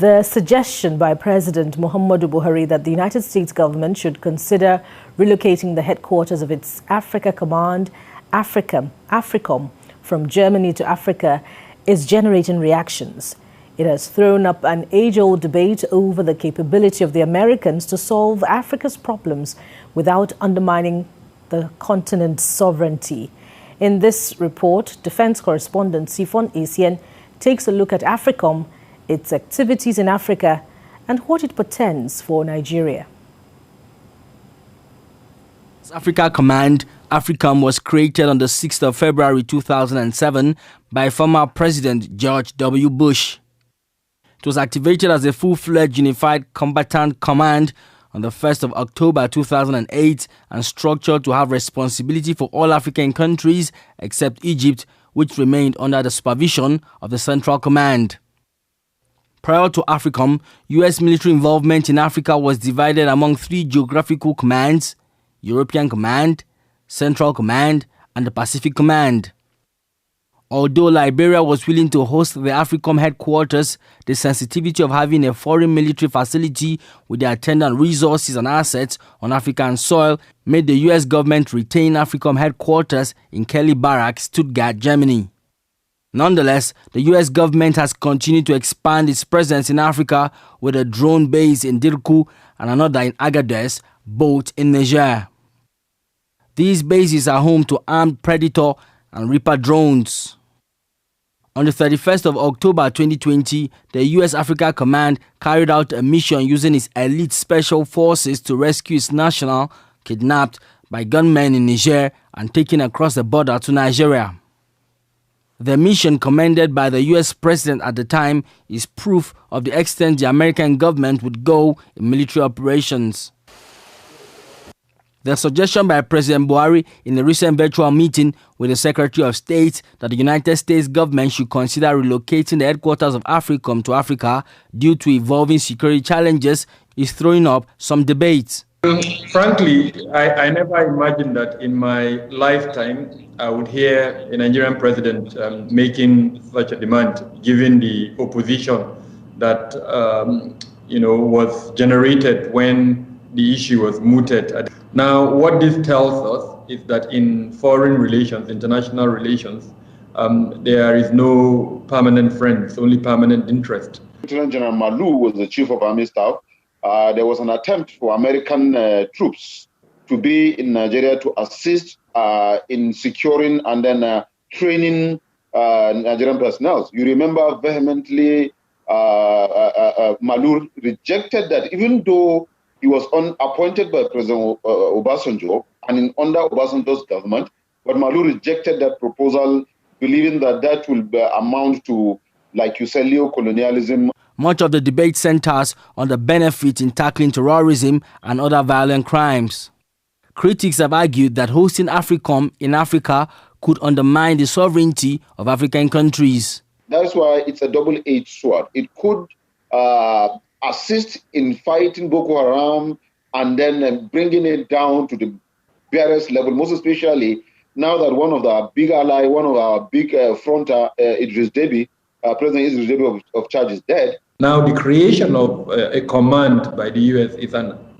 The suggestion by President Muhammadu Buhari that the United States government should consider relocating the headquarters of its Africa Command, AFRICOM, from Germany to Africa is generating reactions. It has thrown up an age-old debate over the capability of the Americans to solve Africa's problems without undermining the continent's sovereignty. In this report, defense correspondent Sifon Essien takes a look at AFRICOM, its activities in Africa, and what it portends for Nigeria. Africa Command, AFRICOM, was created on the 6th of February 2007 by former President George W. Bush. It was activated as a full-fledged unified combatant command on the 1st of October 2008 and structured to have responsibility for all African countries except Egypt, which remained under the supervision of the Central Command. Prior to AFRICOM, U.S. military involvement in Africa was divided among three geographical commands: European Command, Central Command, and the Pacific Command. Although Liberia was willing to host the AFRICOM headquarters, the sensitivity of having a foreign military facility with the attendant resources and assets on African soil made the U.S. government retain AFRICOM headquarters in Kelly Barracks, Stuttgart, Germany. Nonetheless, the U.S. government has continued to expand its presence in Africa with a drone base in Dirkou and another in Agadez, both in Niger. These bases are home to armed Predator and Reaper drones. On the 31st of October 2020, the U.S. Africa Command carried out a mission using its elite special forces to rescue its national kidnapped by gunmen in Niger and taken across the border to Nigeria. The mission, commended by the U.S. President at the time, is proof of the extent the American government would go in military operations. The suggestion by President Buhari in a recent virtual meeting with the Secretary of State that the United States government should consider relocating the headquarters of AFRICOM to Africa due to evolving security challenges is throwing up some debates. Frankly, I never imagined that in my lifetime I would hear a Nigerian president making such a demand, given the opposition that was generated when the issue was mooted. Now, what this tells us is that in foreign relations, international relations, there is no permanent friends, only permanent interest. Lieutenant General Malu was the chief of army staff. There was an attempt for American troops to be in Nigeria to assist in securing and then training Nigerian personnel. You remember vehemently Malu rejected that, even though he was appointed by President Obasanjo and under Obasanjo's government, but Malu rejected that proposal, believing that that will amount to, like you said, neo-colonialism. Much of the debate centers on the benefit in tackling terrorism and other violent crimes. Critics have argued that hosting AFRICOM in Africa could undermine the sovereignty of African countries. That's why it's a double-edged sword. It could assist in fighting Boko Haram and then bringing it down to the barest level, most especially now that one of our big ally, one of our big fronter, Idris Deby, President Idris Deby of Chad, is dead. Now the creation of a command by the U.S.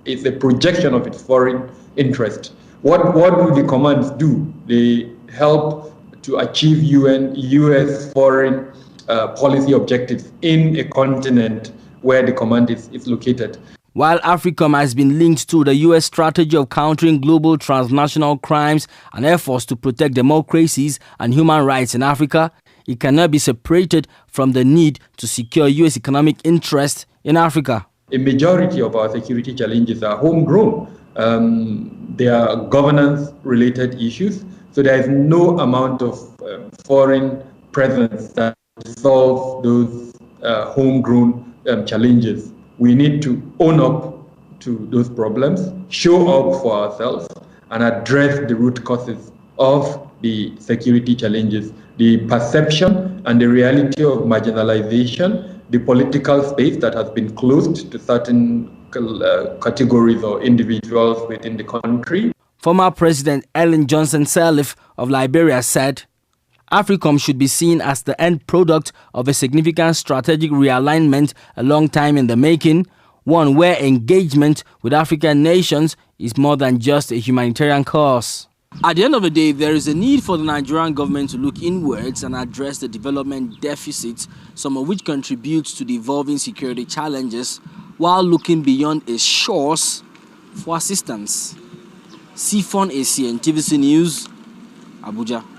is a projection of its foreign interest. What do the commands do? They help to achieve U.S. foreign policy objectives in a continent where the command is located. While AFRICOM has been linked to the U.S. strategy of countering global transnational crimes and efforts to protect democracies and human rights in Africa, it cannot be separated from the need to secure U.S. economic interest in Africa. A majority of our security challenges are homegrown. They are governance-related issues, so there is no amount of foreign presence that solves those homegrown challenges. We need to own up to those problems, show up for ourselves, and address the root causes of the security challenges, the perception and the reality of marginalization, the political space that has been closed to certain categories or individuals within the country. Former President Ellen Johnson Sirleaf of Liberia said, AFRICOM should be seen as the end product of a significant strategic realignment a long time in the making, one where engagement with African nations is more than just a humanitarian cause. At the end of the day, there is a need for the Nigerian government to look inwards and address the development deficits, some of which contribute to the evolving security challenges, while looking beyond its shores for assistance. Sifon ACN, TVC News, Abuja.